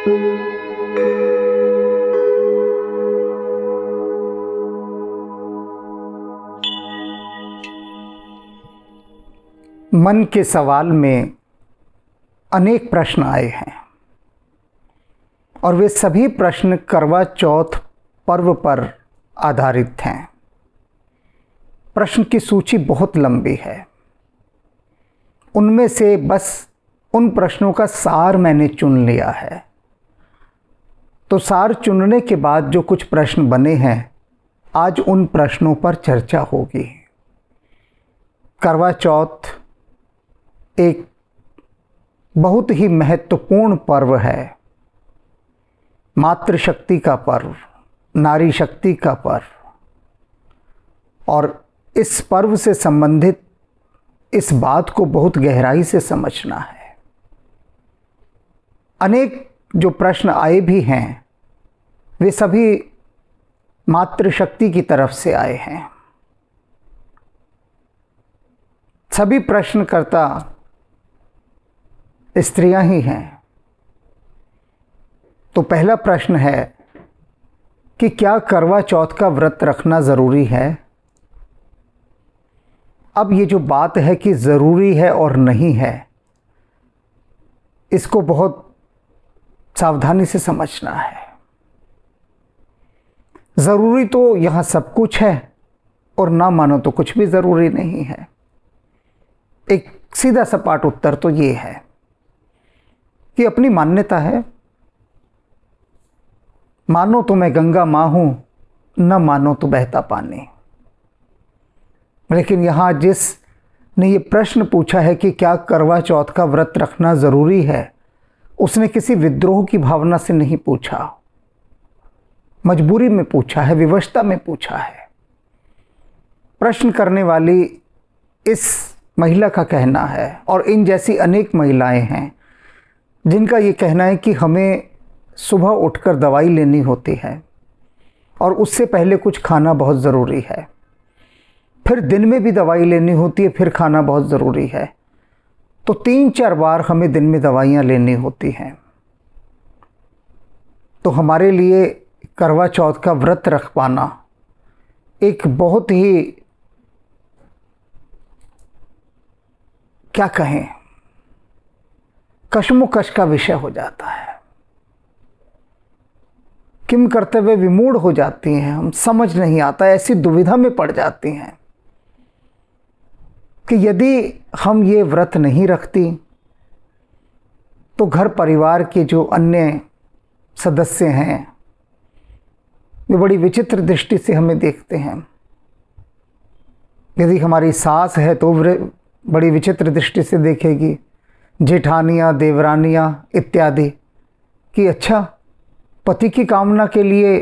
मन के सवाल में अनेक प्रश्न आए हैं और वे सभी प्रश्न करवा चौथ पर्व पर आधारित हैं। प्रश्न की सूची बहुत लंबी है। उनमें से बस उन प्रश्नों का सार मैंने चुन लिया है। तो सार चुनने के बाद जो कुछ प्रश्न बने हैं, आज उन प्रश्नों पर चर्चा होगी। करवा चौथ एक बहुत ही महत्वपूर्ण पर्व है। मातृशक्ति का पर्व, नारी शक्ति का पर्व। और इस पर्व से संबंधित इस बात को बहुत गहराई से समझना है। अनेक जो प्रश्न आए भी हैं, वे सभी मातृशक्ति की तरफ से आए हैं। सभी प्रश्नकर्ता स्त्रियां ही हैं। तो पहला प्रश्न है कि क्या करवा चौथ का व्रत रखना ज़रूरी है? अब ये जो बात है कि ज़रूरी है और नहीं है, इसको बहुत सावधानी से समझना है। ज़रूरी तो यहाँ सब कुछ है और ना मानो तो कुछ भी ज़रूरी नहीं है। एक सीधा सपाट उत्तर तो ये है कि अपनी मान्यता है। मानो तो मैं गंगा माँ हूँ, न मानो तो बहता पानी। लेकिन यहाँ जिसने ये प्रश्न पूछा है कि क्या करवा चौथ का व्रत रखना ज़रूरी है, उसने किसी विद्रोह की भावना से नहीं पूछा, मजबूरी में पूछा है, विवशता में पूछा है। प्रश्न करने वाली इस महिला का कहना है, और इन जैसी अनेक महिलाएं हैं जिनका ये कहना है कि हमें सुबह उठकर दवाई लेनी होती है और उससे पहले कुछ खाना बहुत ज़रूरी है, फिर दिन में भी दवाई लेनी होती है, फिर खाना बहुत ज़रूरी है। तो 3-4 बार हमें दिन में दवाइयाँ लेनी होती हैं। तो हमारे लिए करवा चौथ का व्रत रख पाना एक बहुत ही, क्या कहें, कश्मोकश का विषय हो जाता है। किम करते हुए विमूढ़ हो जाती हैं, हम समझ नहीं आता, ऐसी दुविधा में पड़ जाती हैं कि यदि हम ये व्रत नहीं रखती तो घर परिवार के जो अन्य सदस्य हैं वे बड़ी विचित्र दृष्टि से हमें देखते हैं। यदि हमारी सास है तो बड़ी विचित्र दृष्टि से देखेगी, जेठानियाँ, देवरानियाँ इत्यादि, कि अच्छा, पति की कामना के लिए,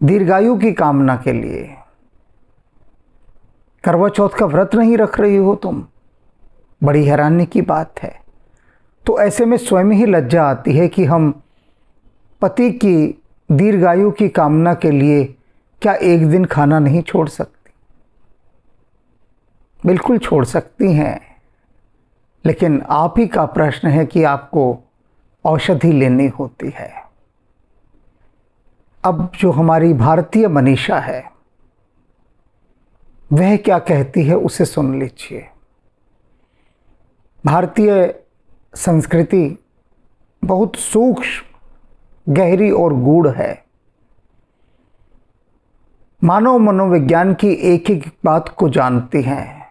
दीर्घायु की कामना के लिए करवा चौथ का व्रत नहीं रख रही हो तुम। बड़ी हैरानी की बात है। तो ऐसे में स्वयं ही लज्जा आती है कि हम पति की दीर्घायु की कामना के लिए क्या एक दिन खाना नहीं छोड़ सकती? बिल्कुल छोड़ सकती हैं, लेकिन आप ही का प्रश्न है कि आपको औषधि लेनी होती है। अब जो हमारी भारतीय मनीषा है वह क्या कहती है, उसे सुन लीजिए। भारतीय संस्कृति बहुत सूक्ष्म, गहरी और गूढ़ है। मानव मनोविज्ञान की एक एक बात को जानती हैं।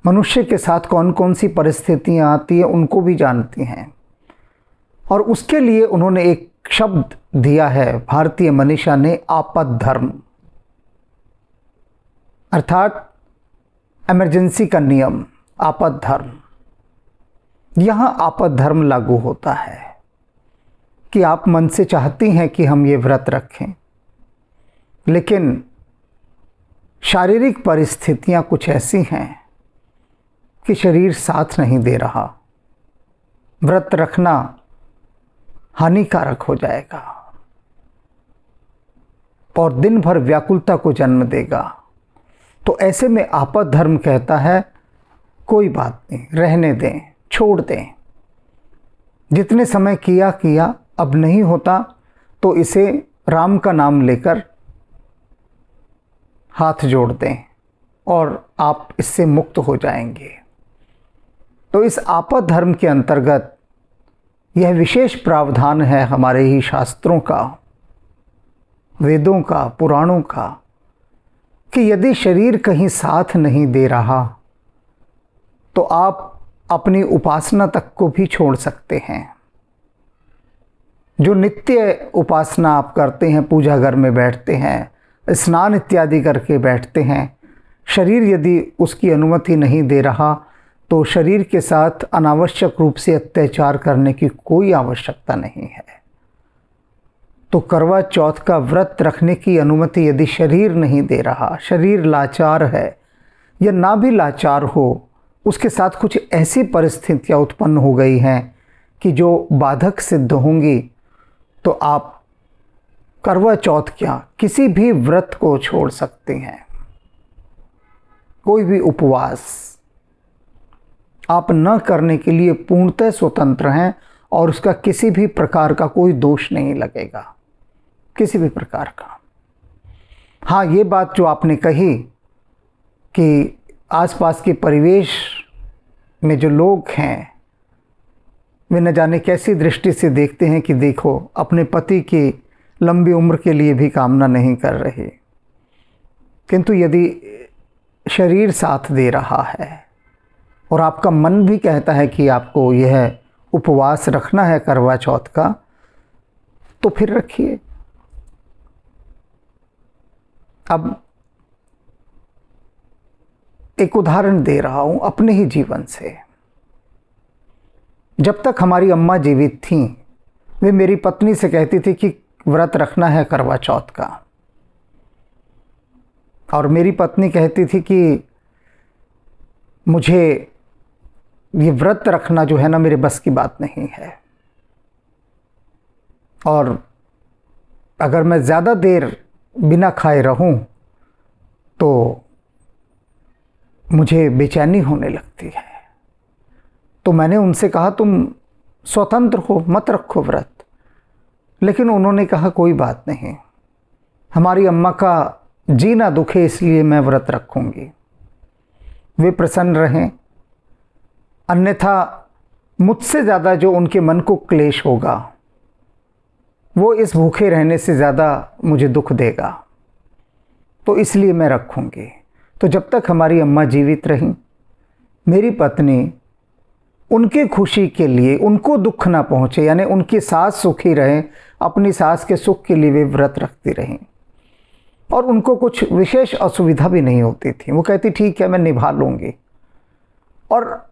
मनुष्य के साथ कौन कौन सी परिस्थितियां आती हैं उनको भी जानती हैं। और उसके लिए उन्होंने एक शब्द दिया है, भारतीय मनीषा ने, आपद धर्म, अर्थात इमरजेंसी का नियम, आपद धर्म। यहाँ आपद धर्म लागू होता है कि आप मन से चाहती हैं कि हम ये व्रत रखें, लेकिन शारीरिक परिस्थितियाँ कुछ ऐसी हैं कि शरीर साथ नहीं दे रहा। व्रत रखना हानिकारक हो जाएगा और दिन भर व्याकुलता को जन्म देगा। तो ऐसे में आपद धर्म कहता है, कोई बात नहीं, रहने दें, छोड़ दें। जितने समय किया किया, अब नहीं होता तो इसे राम का नाम लेकर हाथ जोड़ दें और आप इससे मुक्त हो जाएंगे। तो इस आपद धर्म के अंतर्गत यह विशेष प्रावधान है हमारे ही शास्त्रों का, वेदों का, पुराणों का, कि यदि शरीर कहीं साथ नहीं दे रहा तो आप अपनी उपासना तक को भी छोड़ सकते हैं। जो नित्य उपासना आप करते हैं, पूजा घर में बैठते हैं, स्नान इत्यादि करके बैठते हैं, शरीर यदि उसकी अनुमति नहीं दे रहा तो शरीर के साथ अनावश्यक रूप से अत्याचार करने की कोई आवश्यकता नहीं है। तो करवा चौथ का व्रत रखने की अनुमति यदि शरीर नहीं दे रहा, शरीर लाचार है या ना भी लाचार हो, उसके साथ कुछ ऐसी परिस्थितियां उत्पन्न हो गई हैं कि जो बाधक सिद्ध होंगी, तो आप करवा चौथ क्या किसी भी व्रत को छोड़ सकते हैं। कोई भी उपवास आप न करने के लिए पूर्णतः स्वतंत्र हैं और उसका किसी भी प्रकार का कोई दोष नहीं लगेगा, किसी भी प्रकार का। हाँ, ये बात जो आपने कही कि आसपास के परिवेश में जो लोग हैं वे न जाने कैसी दृष्टि से देखते हैं कि देखो अपने पति की लंबी उम्र के लिए भी कामना नहीं कर रहे, किंतु यदि शरीर साथ दे रहा है और आपका मन भी कहता है कि आपको यह उपवास रखना है करवा चौथ का, तो फिर रखिए। अब एक उदाहरण दे रहा हूं अपने ही जीवन से। जब तक हमारी अम्मा जीवित थीं, वे मेरी पत्नी से कहती थी कि व्रत रखना है करवा चौथ का, और मेरी पत्नी कहती थी कि मुझे ये व्रत रखना जो है ना मेरे बस की बात नहीं है, और अगर मैं ज़्यादा देर बिना खाए रहूं तो मुझे बेचैनी होने लगती है। तो मैंने उनसे कहा तुम स्वतंत्र हो, मत रखो व्रत। लेकिन उन्होंने कहा कोई बात नहीं, हमारी अम्मा का जीना दुखे इसलिए मैं व्रत रखूंगी। वे प्रसन्न रहें, अन्यथा मुझसे ज़्यादा जो उनके मन को क्लेश होगा वो इस भूखे रहने से ज़्यादा मुझे दुख देगा, तो इसलिए मैं रखूंगी। तो जब तक हमारी अम्मा जीवित रहीं, मेरी पत्नी उनके खुशी के लिए, उनको दुख ना पहुँचे, यानी उनकी सास सुखी रहे, अपनी सास के सुख के लिए वे व्रत रखती रहीं, और उनको कुछ विशेष असुविधा भी नहीं होती थी। वो कहती ठीक है मैं निभा लूँगी। और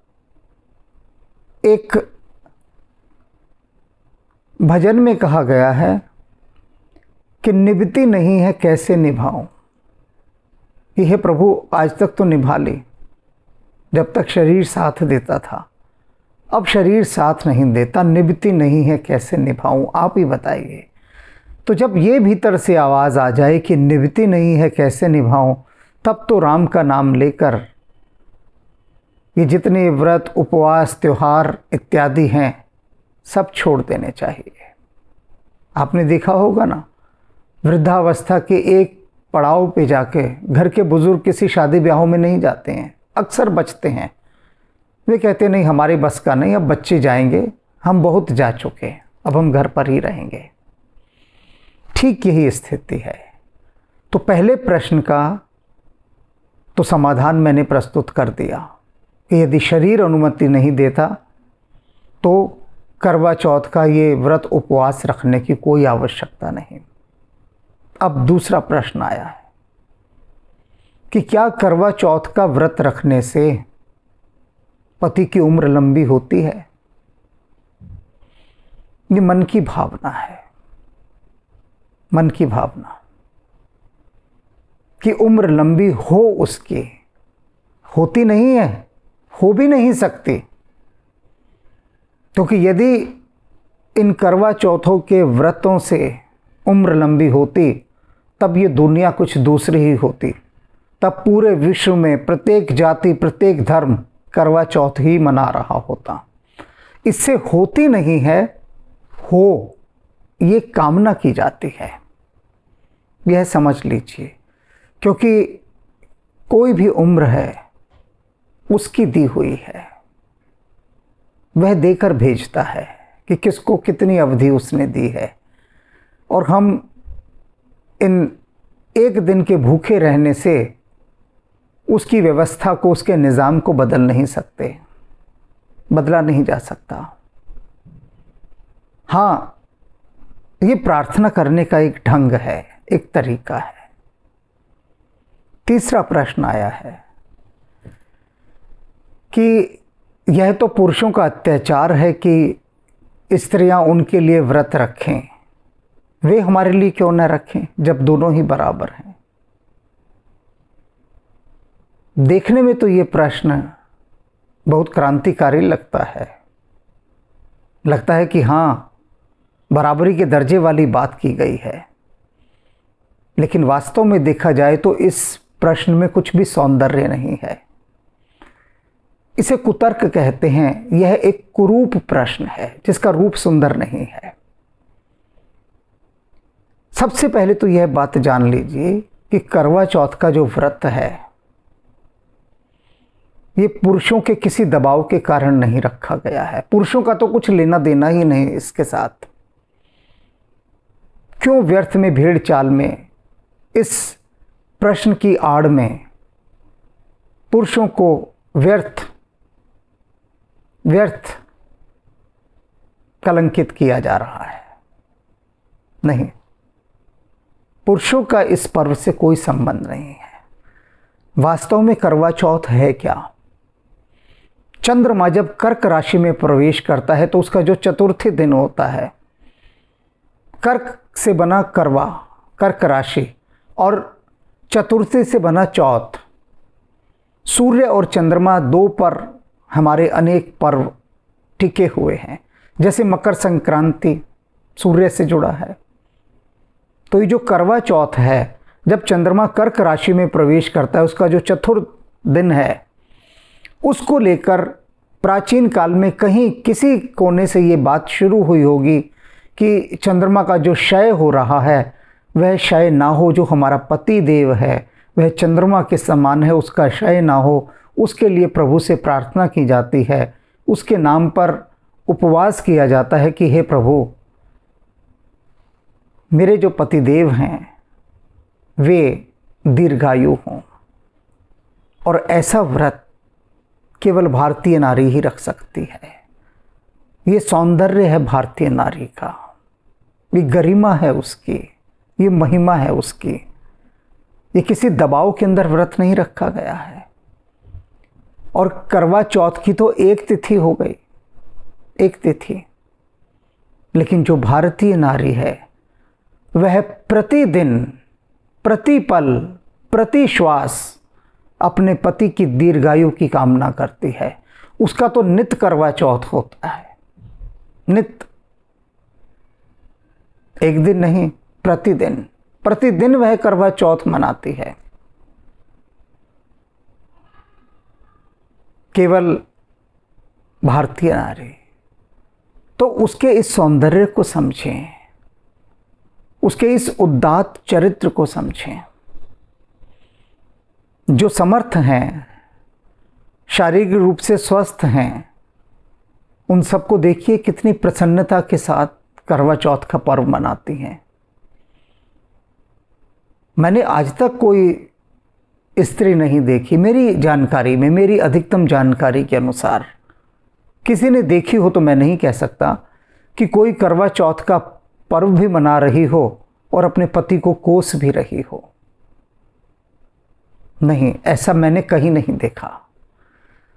एक भजन में कहा गया है कि निभती नहीं है कैसे निभाऊं, कि हे प्रभु आज तक तो निभा ली जब तक शरीर साथ देता था, अब शरीर साथ नहीं देता, निभती नहीं है कैसे निभाऊं, आप ही बताइए। तो जब ये भीतर से आवाज़ आ जाए कि निभती नहीं है कैसे निभाऊं, तब तो राम का नाम लेकर ये जितने व्रत, उपवास, त्यौहार इत्यादि हैं सब छोड़ देने चाहिए। आपने देखा होगा ना, वृद्धावस्था के एक पड़ाव पे जाके घर के बुजुर्ग किसी शादी ब्याहों में नहीं जाते हैं, अक्सर बचते हैं। वे कहते नहीं हमारे बस का नहीं, अब बच्चे जाएंगे, हम बहुत जा चुके, अब हम घर पर ही रहेंगे। ठीक यही स्थिति है। तो पहले प्रश्न का तो समाधान मैंने प्रस्तुत कर दिया कि यदि शरीर अनुमति नहीं देता तो करवा चौथ का ये व्रत उपवास रखने की कोई आवश्यकता नहीं। अब दूसरा प्रश्न आया है कि क्या करवा चौथ का व्रत रखने से पति की उम्र लंबी होती है? ये मन की भावना है, मन की भावना कि उम्र लंबी हो उसकी, होती नहीं है, हो भी नहीं सकती। क्योंकि यदि इन करवा चौथों के व्रतों से उम्र लंबी होती तब ये दुनिया कुछ दूसरी ही होती। तब पूरे विश्व में प्रत्येक जाति, प्रत्येक धर्म करवा चौथ ही मना रहा होता। इससे होती नहीं है, हो ये कामना की जाती है, यह समझ लीजिए। क्योंकि कोई भी उम्र है उसकी दी हुई है, वह देकर भेजता है कि किसको कितनी अवधि उसने दी है। और हम इन एक दिन के भूखे रहने से उसकी व्यवस्था को, उसके निज़ाम को बदल नहीं सकते, बदला नहीं जा सकता। हाँ, ये प्रार्थना करने का एक ढंग है, एक तरीका है। तीसरा प्रश्न आया है कि यह तो पुरुषों का अत्याचार है कि स्त्रियां उनके लिए व्रत रखें, वे हमारे लिए क्यों न रखें जब दोनों ही बराबर हैं। देखने में तो ये प्रश्न बहुत क्रांतिकारी लगता है कि हाँ, बराबरी के दर्जे वाली बात की गई है। लेकिन वास्तव में देखा जाए तो इस प्रश्न में कुछ भी सौंदर्य नहीं है। इसे कुतर्क कहते हैं। यह एक कुरूप प्रश्न है जिसका रूप सुंदर नहीं है। सबसे पहले तो यह बात जान लीजिए कि करवा चौथ का जो व्रत है, ये पुरुषों के किसी दबाव के कारण नहीं रखा गया है। पुरुषों का तो कुछ लेना देना ही नहीं इसके साथ। क्यों व्यर्थ में भेड़ चाल में, इस प्रश्न की आड़ में पुरुषों को व्यर्थ कलंकित किया जा रहा है? नहीं, पुरुषों का इस पर्व से कोई संबंध नहीं है। वास्तव में करवा चौथ है क्या? चंद्रमा जब कर्क राशि में प्रवेश करता है तो उसका जो चतुर्थी दिन होता है, कर्क से बना करवा, कर्क राशि, और चतुर्थी से बना चौथ। सूर्य और चंद्रमा दो पर हमारे अनेक पर्व टिके हुए हैं। जैसे मकर संक्रांति सूर्य से जुड़ा है, तो ये जो करवा चौथ है, जब चंद्रमा कर्क राशि में प्रवेश करता है, उसका जो चतुर्थ दिन है, उसको लेकर प्राचीन काल में कहीं किसी कोने से ये बात शुरू हुई होगी कि चंद्रमा का जो क्षय हो रहा है वह क्षय ना हो। जो हमारा पति देव है वह चंद्रमा के समान है, उसका क्षय ना हो, उसके लिए प्रभु से प्रार्थना की जाती है। उसके नाम पर उपवास किया जाता है कि हे प्रभु, मेरे जो पति देव हैं वे दीर्घायु हों। और ऐसा व्रत केवल भारतीय नारी ही रख सकती है। ये सौंदर्य है भारतीय नारी का, ये गरिमा है उसकी, ये महिमा है उसकी। ये किसी दबाव के अंदर व्रत नहीं रखा गया है। और करवा चौथ की तो एक तिथि हो गई, एक तिथि। लेकिन जो भारतीय नारी है वह प्रतिदिन, प्रति पल, प्रति श्वास अपने पति की दीर्घायु की कामना करती है। उसका तो नित्य करवा चौथ होता है, नित्य, एक दिन नहीं, प्रतिदिन, प्रतिदिन वह करवा चौथ मनाती है। केवल भारतीय नारी। तो उसके इस सौंदर्य को समझें, उसके इस उदात्त चरित्र को समझें। जो समर्थ हैं, शारीरिक रूप से स्वस्थ हैं, उन सबको देखिए कितनी प्रसन्नता के साथ करवा चौथ का पर्व मनाती हैं। मैंने आज तक कोई स्त्री नहीं देखी, मेरी जानकारी में, मेरी अधिकतम जानकारी के अनुसार, किसी ने देखी हो तो मैं नहीं कह सकता कि कोई करवा चौथ का पर्व भी मना रही हो और अपने पति को कोस भी रही हो। नहीं, ऐसा मैंने कहीं नहीं देखा।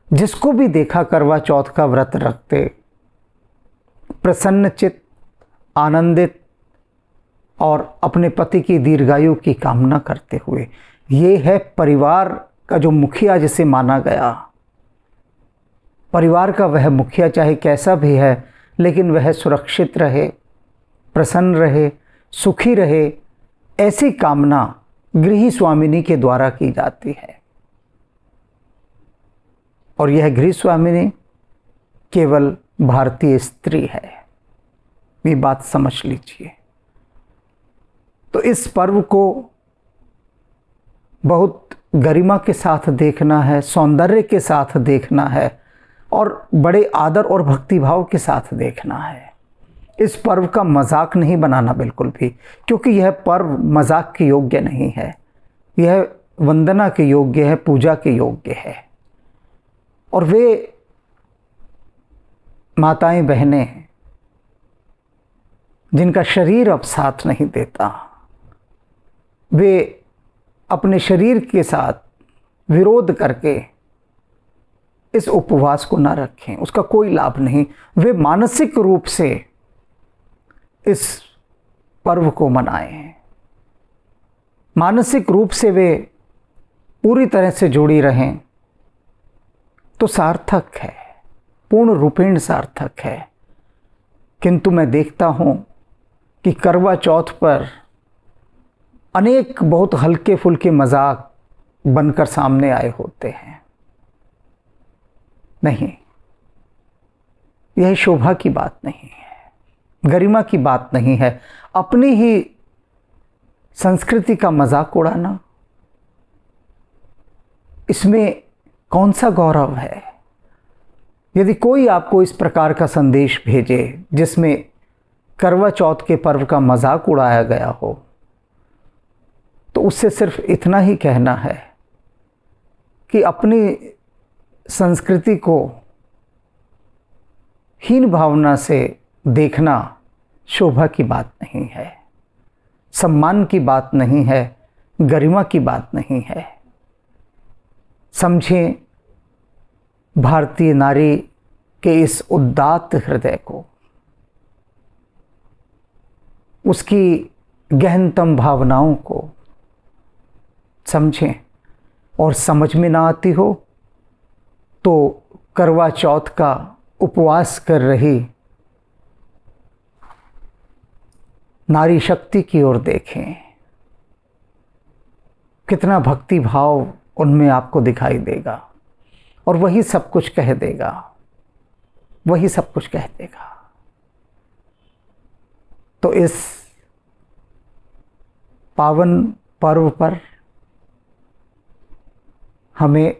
जिसको भी देखा करवा चौथ का व्रत रखते, प्रसन्नचित, आनंदित और अपने पति की दीर्घायु की कामना करते हुए। ये है परिवार का जो मुखिया जिसे माना गया। परिवार का वह मुखिया चाहे कैसा भी है, लेकिन वह सुरक्षित रहे, प्रसन्न रहे, सुखी रहे, ऐसी कामना गृह स्वामिनी के द्वारा की जाती है। और यह गृह स्वामिनी केवल भारतीय स्त्री है, ये बात समझ लीजिए। तो इस पर्व को बहुत गरिमा के साथ देखना है, सौंदर्य के साथ देखना है और बड़े आदर और भक्तिभाव के साथ देखना है। इस पर्व का मजाक नहीं बनाना बिल्कुल भी, क्योंकि यह पर्व मजाक के योग्य नहीं है। यह वंदना के योग्य है, पूजा के योग्य है। और वे माताएं बहनें जिनका शरीर अब साथ नहीं देता, वे अपने शरीर के साथ विरोध करके इस उपवास को ना रखें, उसका कोई लाभ नहीं। वे मानसिक रूप से इस पर्व को मनाएं, मानसिक रूप से वे पूरी तरह से जुड़ी रहें तो सार्थक है, पूर्ण रूपेण सार्थक है। किंतु मैं देखता हूं कि करवा चौथ पर अनेक बहुत हल्के फुल्के मजाक बनकर सामने आए होते हैं। नहीं, यह शोभा की बात नहीं है, गरिमा की बात नहीं है। अपनी ही संस्कृति का मजाक उड़ाना, इसमें कौन सा गौरव है? यदि कोई आपको इस प्रकार का संदेश भेजे जिसमें करवा चौथ के पर्व का मजाक उड़ाया गया हो, तो उससे सिर्फ इतना ही कहना है कि अपनी संस्कृति को हीन भावना से देखना शोभा की बात नहीं है, सम्मान की बात नहीं है, गरिमा की बात नहीं है। समझें भारतीय नारी के इस उदात्त हृदय को, उसकी गहनतम भावनाओं को समझें। और समझ में ना आती हो तो करवा चौथ का उपवास कर रही नारी शक्ति की ओर देखें, कितना भक्ति भाव उनमें आपको दिखाई देगा और वही सब कुछ कह देगा, वही सब कुछ कह देगा। तो इस पावन पर्व पर हमें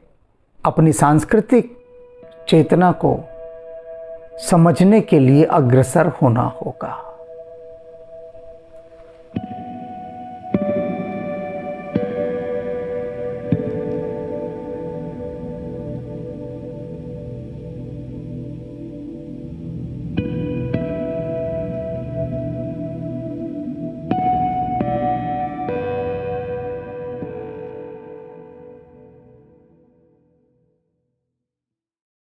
अपनी सांस्कृतिक चेतना को समझने के लिए अग्रसर होना होगा।